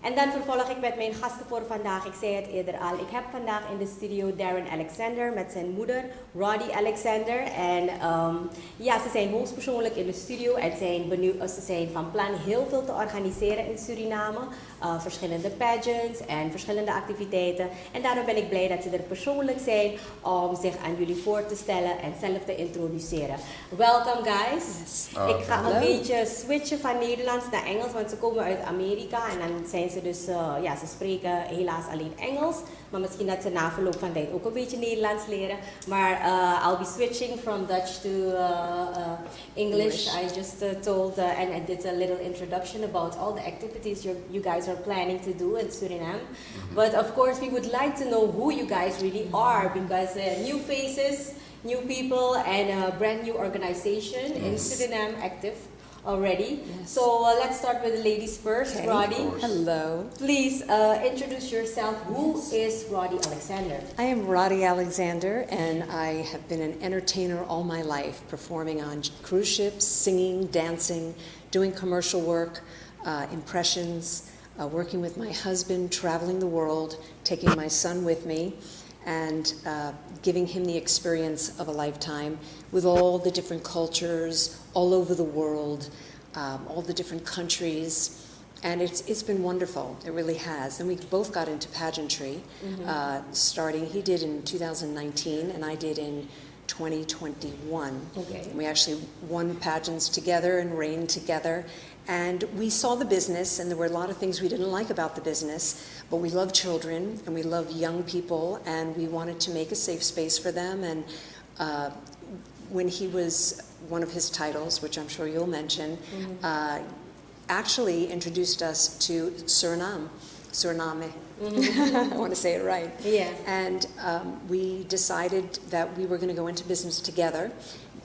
En dan vervolg ik met mijn gasten voor vandaag. Ik zei het eerder al. Ik heb vandaag in de studio Daryn Alexander met zijn moeder Rodi Alexander. En ze zijn hoogstpersoonlijk in de studio en ze zijn van plan heel veel te organiseren in Suriname. Verschillende pageants en verschillende activiteiten. En daarom ben ik blij dat ze er persoonlijk zijn om zich aan jullie voor te stellen en zelf te introduceren. Welcome guys. Yes. Ik ga een beetje switchen van Nederlands naar Engels, want ze komen uit Amerika en dan zijn ze dus, ze spreken helaas alleen Engels. Maar misschien dat ze na verloop van tijd ook een beetje Nederlands leren. Maar I'll be switching from Dutch to English. I just told and I did a little introduction about all the activities you guys are planning to do in Suriname. But of course we would like to know who you guys really are, because new faces, new people and a brand new organization in Suriname active already. Yes. So let's start with the ladies first. Okay. Rodi. Hello. Please introduce yourself. Who is Rodi Alexander? I am Rodi Alexander, and I have been an entertainer all my life, performing on cruise ships, singing, dancing, doing commercial work, impressions, working with my husband, traveling the world, taking my son with me, and giving him the experience of a lifetime with all the different cultures all over the world, all the different countries, and it's been wonderful. It really has. And we both got into pageantry, starting, he did in 2019 and I did in 2021. Okay. We actually won pageants together and reigned together. And we saw the business, and there were a lot of things we didn't like about the business, but we love children and we love young people, and we wanted to make a safe space for them. And when he was, one of his titles, which I'm sure you'll mention, actually introduced us to Suriname. I want to say it right. Yeah. And we decided that we were going to go into business together,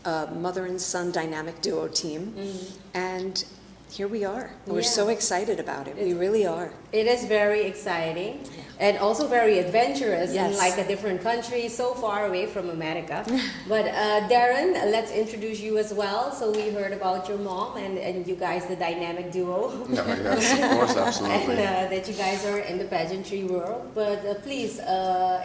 mother and son dynamic duo team, and here we are. We're so excited about it. We really are. It is very exciting and also very adventurous in like a different country, so far away from America. But Daryn, let's introduce you as well. So we heard about your mom and you guys, the dynamic duo. Yes, of course, absolutely. And that you guys are in the pageantry world. But please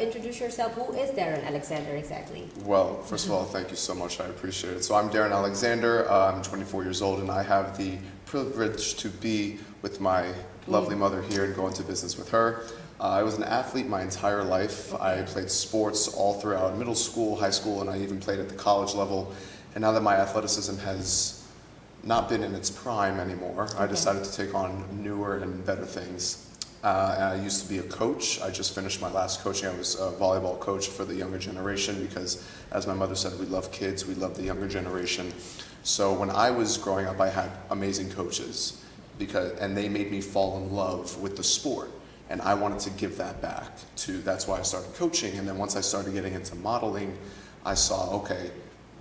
introduce yourself. Who is Daryn Alexander exactly? Well, first of all, thank you so much. I appreciate it. So I'm Daryn Alexander. I'm 24 years old, and I have the privilege to be with my lovely mother here and go into business with her. I was an athlete my entire life. I played sports all throughout middle school, high school, and I even played at the college level. And now that my athleticism has not been in its prime anymore, I decided to take on newer and better things. I used to be a coach. I just finished my last coaching. I was a volleyball coach for the younger generation because, as my mother said, we love kids, we love the younger generation. So when I was growing up, I had amazing coaches, and they made me fall in love with the sport. And I wanted to give that back that's why I started coaching. And then once I started getting into modeling, I saw, okay,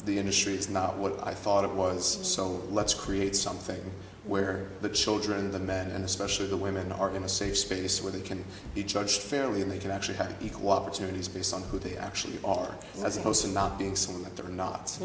the industry is not what I thought it was, so let's create something where the children, the men, and especially the women are in a safe space where they can be judged fairly and they can actually have equal opportunities based on who they actually are, as opposed to not being someone that they're not.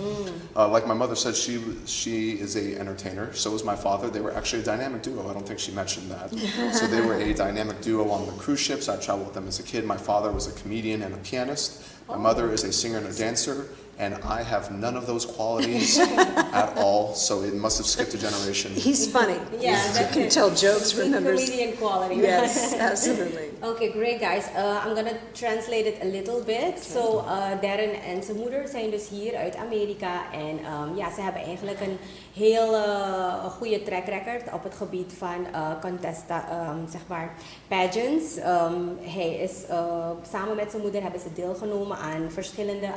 Like my mother said, she is a entertainer, so is my father. They were actually a dynamic duo. I don't think she mentioned that. So they were a dynamic duo on the cruise ships. I traveled with them as a kid. My father was a comedian and a pianist. My mother is a singer and a dancer. And I have none of those qualities at all, so it must have skipped a generation. He's funny. Yeah, you can tell jokes, remembers. Comedian quality. Yes, absolutely. Okay, great guys. I'm gonna translate it a little bit. So Daryn en zijn moeder zijn dus hier uit Amerika. En ze hebben eigenlijk een heel goede track record op het gebied van pageants. Hij is samen met zijn moeder hebben ze deelgenomen aan verschillende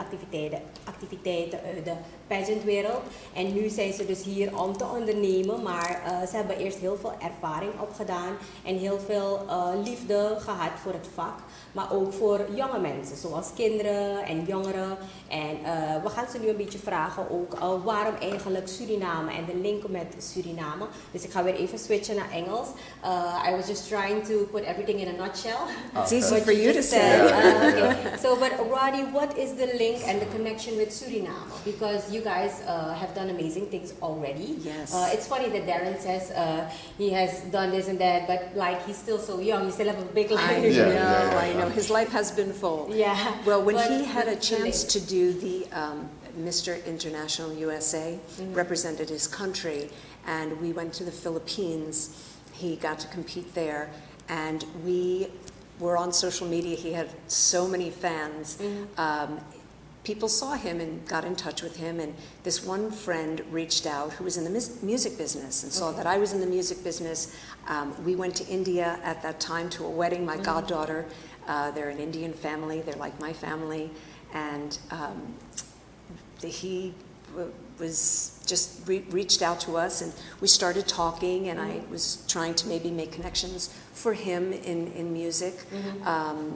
activiteiten uit de pageantwereld. En nu zijn ze dus hier om te ondernemen, maar ze hebben eerst heel veel ervaring opgedaan en heel veel liefde gehad voor het vak. Maar ook voor jonge mensen, zoals kinderen en jongeren. En we gaan ze nu een beetje vragen ook waarom eigenlijk Suriname en de link met Suriname. Dus ik ga weer even switchen naar Engels. I was just trying to put everything in a nutshell. It's easy for you to say. Okay. So, but Rodi, what is the link and the connection with Suriname? Because you guys have done amazing things already. Yes. It's funny that Daryn says he has done this and that, but like he's still so young, he still have a big life. I know. His life has been full. Yeah. Well, when But he had a it's too chance late. to do the Mr. International USA, represented his country, and we went to the Philippines. He got to compete there, and we were on social media. He had so many fans. People saw him and got in touch with him, and this one friend reached out who was in the music business and saw that I was in the music business. We went to India at that time to a wedding. My goddaughter, they're an Indian family. They're like my family, and he was just reached out to us, and we started talking, and I was trying to maybe make connections for him in music,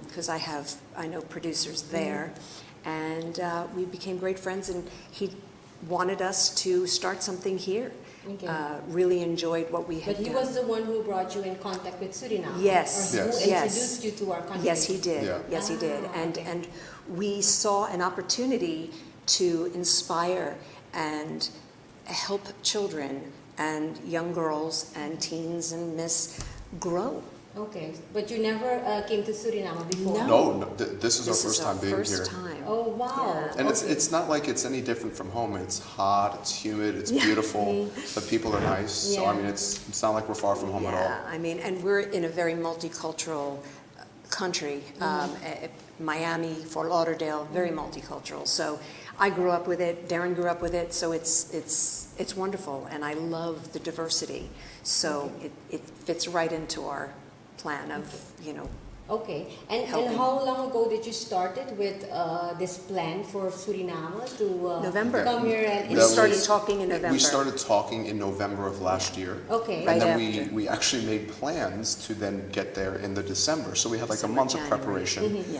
because I know producers there, and we became great friends, and he wanted us to start something here. Okay. Really enjoyed what we had But he done. was the one who brought you in contact with Suriname. Yes. Or who Yes. introduced you to our country. Yes, he did. Yeah. Yes, he did. And okay. and we saw an opportunity to inspire and help children and young girls and teens and miss grow. Okay, but you never came to Suriname before? No, this is our first time being first here. time. Oh, wow. Yeah. And Okay. it's not like it's any different from home. It's hot, it's humid, it's beautiful. The people are nice. So I mean, it's not like we're far from home at all. Yeah, I mean, and we're in a very multicultural country. Miami, Fort Lauderdale, very multicultural. So I grew up with it. Daryn grew up with it. So it's wonderful, and I love the diversity. So it fits right into our plan of Okay, and helping. how long ago did you start it with this plan for Suriname to November. come here and We That started was- talking in November. We started talking in November of last year. Okay. Right And then after. we actually made plans to then get there in the December. So we had like a December, month of January. preparation. Yeah.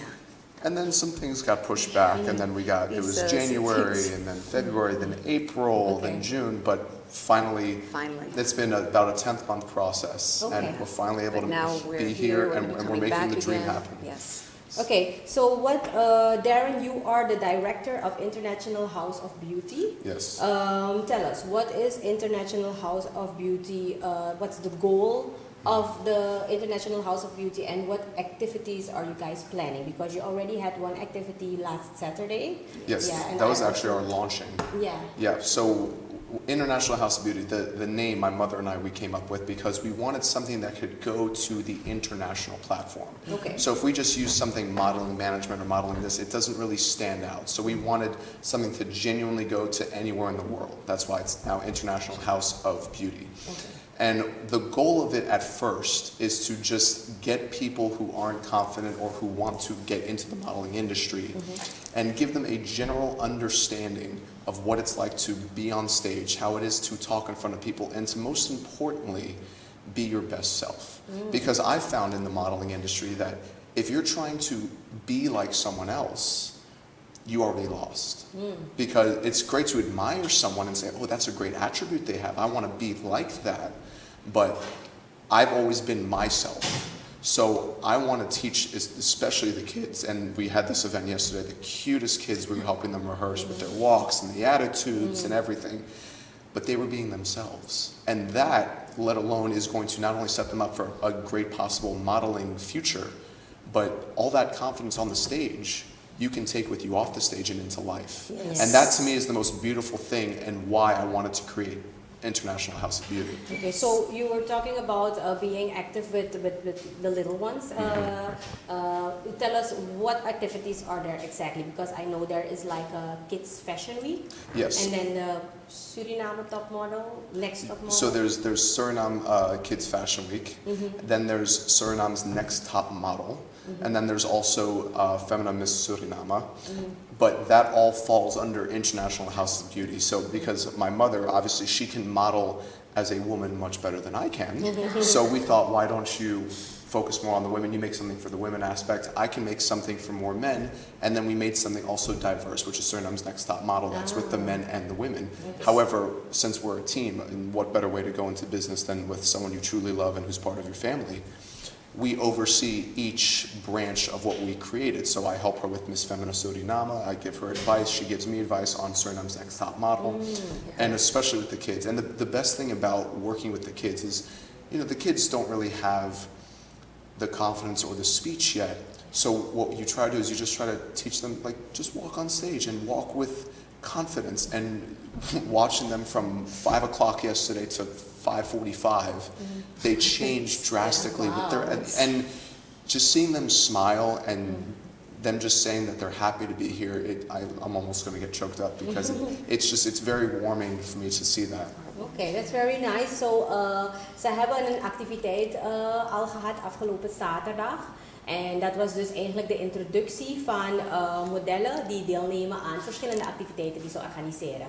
And then some things got pushed back, and then it was These, January, things. and then February, then April, Okay. then June, but finally, Finally. it's been about a 10th month process, Okay. and we're finally able But to now we're be here, and we're coming making back the dream again. happen. Yes. Okay, so what, Daryn, you are the director of International House of Beauty. Yes. Tell us, what is International House of Beauty? What's the goal of the International House of Beauty, and what activities are you guys planning? Because you already had one activity last Saturday. Yes, Yeah, and that was I actually our also- launching. Yeah. Yeah, so International House of Beauty, the name my mother and we came up with because we wanted something that could go to the international platform. Okay. So if we just use something modeling management or modeling this, it doesn't really stand out. So we wanted something to genuinely go to anywhere in the world. That's why it's now International House of Beauty. Okay. And the goal of it at first is to just get people who aren't confident or who want to get into the modeling industry and give them a general understanding of what it's like to be on stage, how it is to talk in front of people, and to most importantly, be your best self. Because I found in the modeling industry that if you're trying to be like someone else, you already lost. Because it's great to admire someone and say, oh, that's a great attribute they have. I want to be like that. But I've always been myself. So I want to teach, especially the kids, and we had this event yesterday, the cutest kids, we were helping them rehearse with their walks and the attitudes and everything. But they were being themselves. And that, let alone, is going to not only set them up for a great possible modeling future, but all that confidence on the stage you can take with you off the stage and into life. Yes. And that to me is the most beautiful thing and why I wanted to create International House of Beauty. Okay, so you were talking about being active with the little ones. Tell us what activities are there exactly, because I know there is like a kids fashion week. Yes. And then the Suriname Top Model, Next Top Model. So there's Suriname Kids Fashion Week, then there's Suriname's Next Top Model, and then there's also Femina Miss Suriname. But that all falls under International House of Beauty. So because my mother, obviously, she can model as a woman much better than I can. So we thought, why don't you focus more on the women? You make something for the women aspect. I can make something for more men. And then we made something also diverse, which is Suriname's Next Top Model. That's with the men and the women. However, since we're a team, and what better way to go into business than with someone you truly love and who's part of your family? we oversee each branch of what we created. So I help her with Miss Femina Suriname. I give her advice. She gives me advice on Suriname's Next Top Model, and especially with the kids. And the best thing about working with the kids is, the kids don't really have the confidence or the speech yet. So what you try to do is you just try to teach them, like, just walk on stage and walk with confidence. And watching them from 5 o'clock yesterday to 5:45, they changed drastically with their, and just seeing them smile and them just saying that they're happy to be here, I'm almost going to get choked up because it's very warming for me to see that. Okay, that's very nice. So, ze hebben een activiteit al gehad afgelopen zaterdag. En dat was dus eigenlijk de introductie van modellen die deelnemen aan verschillende activiteiten die ze organiseren.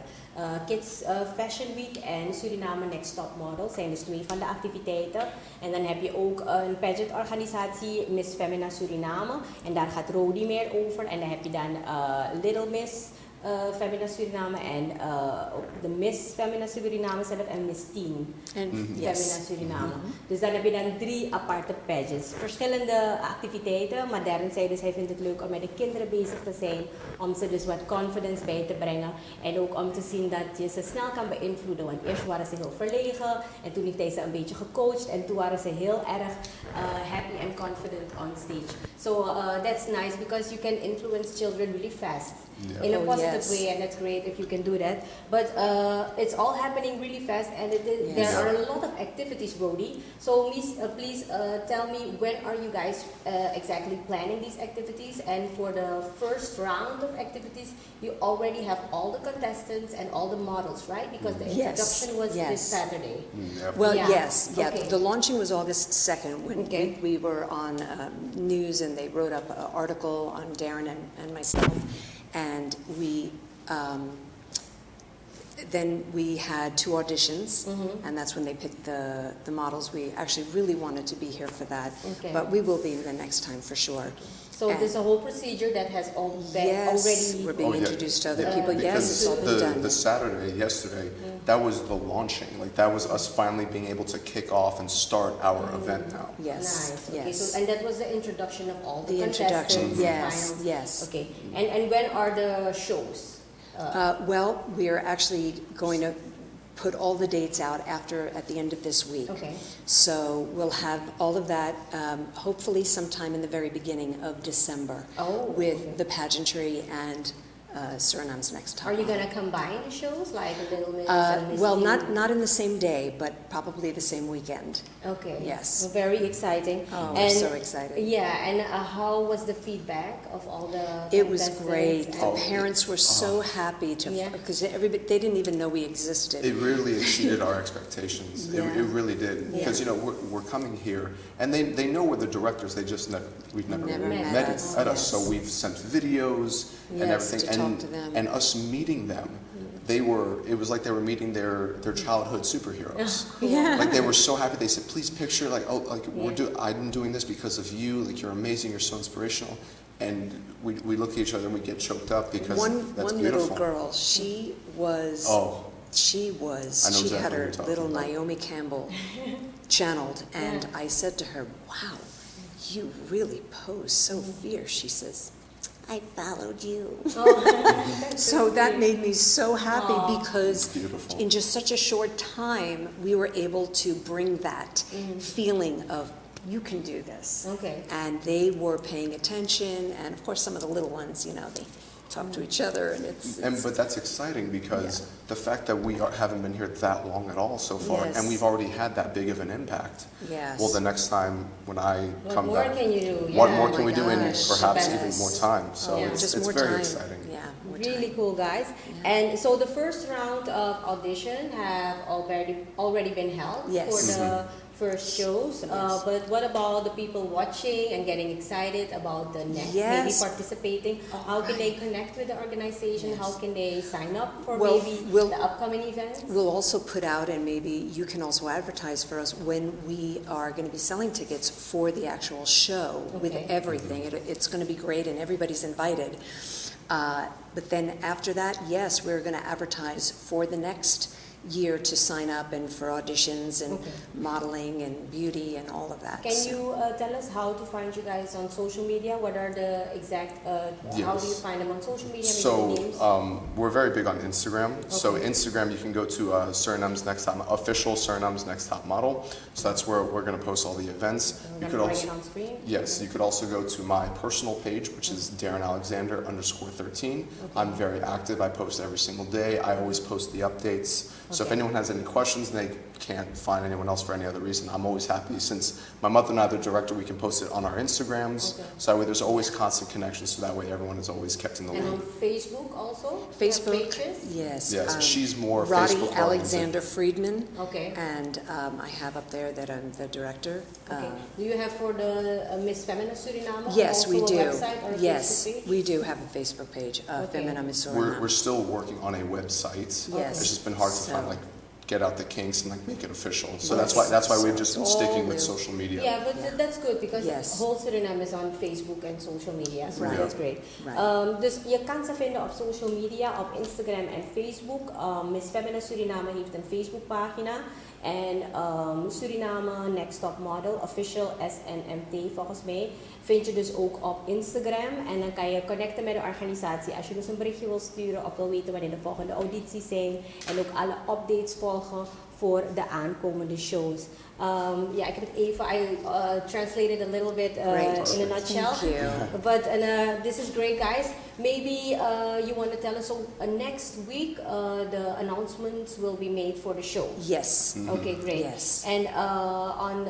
Kids Fashion Week en Suriname Next Top Model zijn dus 2 van de activiteiten. En dan heb je ook een pageant organisatie, Miss Femina Suriname. En daar gaat Rodi meer over. En dan heb je dan Little Miss Femina Suriname en de Miss Femina Suriname zelf en Miss Teen Femina Suriname. Dus dan heb je dan 3 aparte pageants. Verschillende activiteiten, maar Daryn zei dus hij vindt het leuk om met de kinderen bezig te zijn, om ze dus wat confidence bij te brengen en ook om te zien dat je ze snel kan beïnvloeden. Want eerst waren ze heel verlegen en toen heeft hij ze een beetje gecoacht en toen waren ze heel erg happy and confident on stage. So that's nice because you can influence children really fast. Yeah. In a positive way, and that's great if you can do that. But it's all happening really fast, and there are a lot of activities, Rodi. So please tell me, when are you guys exactly planning these activities? And for the first round of activities, you already have all the contestants and all the models, right? Because the introduction was this Saturday. Well, yes. Okay. The launching was August 2nd when we were on news, and they wrote up an article on Daryn and myself. And then we had 2 auditions, and that's when they picked the models. We actually really wanted to be here for that, but we will be the next time for sure. So there's a whole procedure that has already... we're being introduced to other people. Yes, it's all been done. The Saturday, yesterday, that was the launching. Like, that was us finally being able to kick off and start our event now. Yes, nice. Okay, yes. so, and that was the introduction of all the introduction, contestants. yes. Okay, and when are the shows? Well, we are actually going to put all the dates out at the end of this week. Okay. So we'll have all of that hopefully sometime in the very beginning of December with the pageantry and Suriname's Next Top Are you Model. going to combine the shows like Little Miss and Miss Well, Teen? not in the same day, but probably the same weekend. Okay. Yes. Well, very exciting. Oh, we're so excited. Yeah, and how was the feedback of all the It was contestants? great. The parents were so happy because they didn't even know we existed. It really exceeded our expectations. Yeah. It really did. Because, we're coming here, and they know we're the directors. They just we've never met us. So we've sent videos and everything. To talk to them. And us meeting them, it was like they were meeting their childhood superheroes. Like, they were so happy. They said, please picture, I'm doing this because of you. Like, you're amazing. You're so inspirational. And we look at each other and we get choked up because that's one beautiful. little girl, she had her little Naomi Campbell channeled, and I said to her, wow, you really pose so fierce. She says, I followed you. So that made me so happy because in just such a short time, we were able to bring that feeling of, you can do this. Okay. And they were paying attention, and of course some of the little ones, they talk to each other, and but that's exciting because the fact that we haven't been here that long at all so far, and we've already had that big of an impact. Yes. Well, the next time when I come back, what more can you do? What more can we do in gosh. perhaps Yes. even more time? So just it's more very time. exciting. Yeah, more Really time. cool, guys. And so the first round of audition have already been held for the first shows. But what about the people watching and getting excited about the next, maybe participating? How can they connect with the organization? How can they sign up for the upcoming events? We'll also put out, and maybe you can also advertise for us, when we are going to be selling tickets for the actual show with everything. It's going to be great, and everybody's invited. But then after that, yes, we're going to advertise for the next year to sign up and for auditions and modeling and beauty and all of that. Can you tell us how to find you guys on social media? What are the exact, how do you find them on social media? So we're very big on Instagram. So Instagram, you can go to Suriname's Next Top, official Suriname's Next Top Model. So that's where we're going to post all the events. You could also, bring it on screen? Yes, you could also go to my personal page, which is Daryn Alexander _13. I'm very active. I post every single day. I always post the updates. So if anyone has any questions and they can't find anyone else for any other reason, I'm always happy. Since my mother and I are the director, we can post it on our Instagrams. So that way there's always constant connection, so that way everyone is always kept in the loop. And on Facebook also? Facebook, yes. Yes, she's more Rodi Facebook Alexander Friedman. Okay. And I have up there that I'm the director. Okay. Do you have for the Miss Femina Suriname? Yes, we do. A website or a yes, Facebook page? we do have a Facebook page, Femina Miss Suriname. We're still working on a website. Yes. It's just been hard to find, like, get out the kinks and like make it official. So that's why we've just been sticking with social media. Yeah, but that's good because whole Suriname is on Facebook and social media, so that's great. Right. Dus je kan ze vinden op social media, op Instagram en Facebook. Miss Femina Suriname heeft een Facebookpagina. En Suriname Next Top Model, official SNMT volgens mij, vind je dus ook op Instagram. En dan kan je connecten met de organisatie. Als je dus een berichtje wil sturen of wil weten wanneer de volgende audities zijn. En ook alle updates volgen voor de aankomende shows. Yeah, ik heb het even, I translated a little bit in a nutshell. Thank you. But this is great, guys. Maybe you want to tell us, so next week the announcements will be made for the show. Yes. Okay, great. Yes. And on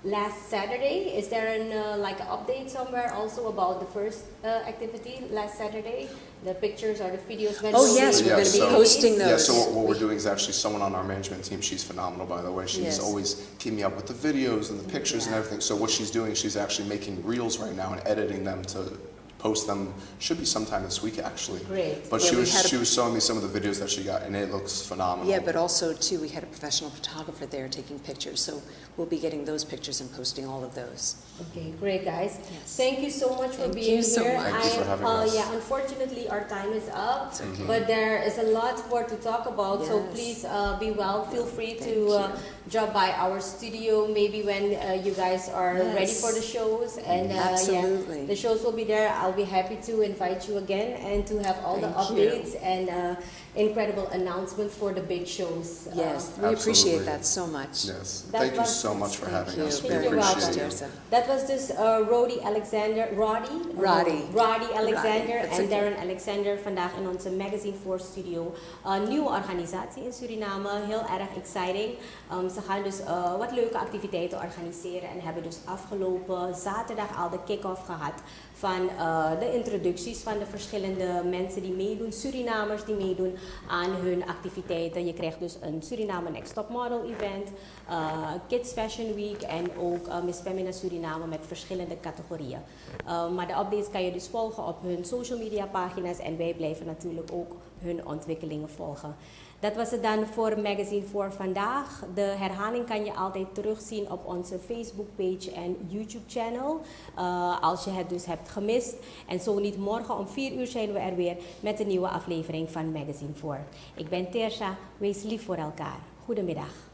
last Saturday, is there an like an update somewhere also about the first activity last Saturday? The pictures or the videos? Oh yes, we're going to be posting those. Yeah, so what we're doing is actually someone on our management team, she's phenomenal by the way, she's always keeping me up with the videos and the pictures and everything. So what she's doing, she's actually making reels right now and editing them to post them, should be sometime this week actually. Great. But she was showing me some of the videos that she got and it looks phenomenal. Yeah, but also too, we had a professional photographer there taking pictures, so we'll be getting those pictures and posting all of those. Okay, great guys. Yes. Thank you so much for being Thank you so here. much. Thank you for having us. Yeah, unfortunately our time is up, but there is a lot more to talk about. So please be well. Feel free to drop by our studio maybe when you guys are ready for the shows. And absolutely, the shows will be there. I'll be happy to invite you again and to have all the updates and incredible announcements for the big shows. Yes, we appreciate that so much. Yes, thank you so much for having us. We You're appreciate welcome. it. That was this Rodi Alexander en Daryn Alexander vandaag in onze Magazine 4 studio. Nieuwe organisatie in Suriname, heel erg exciting. Ze gaan dus wat leuke activiteiten organiseren en hebben dus afgelopen zaterdag al de kick-off gehad van de introducties van de verschillende mensen die meedoen, Surinamers die meedoen aan hun activiteiten. Je krijgt dus een Suriname Next Top Model event, Kids Fashion Week en ook Miss Femina Suriname met verschillende categorieën. Maar de updates kan je dus volgen op hun social media pagina's en wij blijven natuurlijk ook hun ontwikkelingen volgen. Dat was het dan voor Magazine 4 vandaag. De herhaling kan je altijd terugzien op onze Facebook page en YouTube channel. Als je het dus hebt gemist. En zo niet, morgen om 4 uur zijn we er weer met een nieuwe aflevering van Magazine 4. Ik ben Tersha, wees lief voor elkaar. Goedemiddag.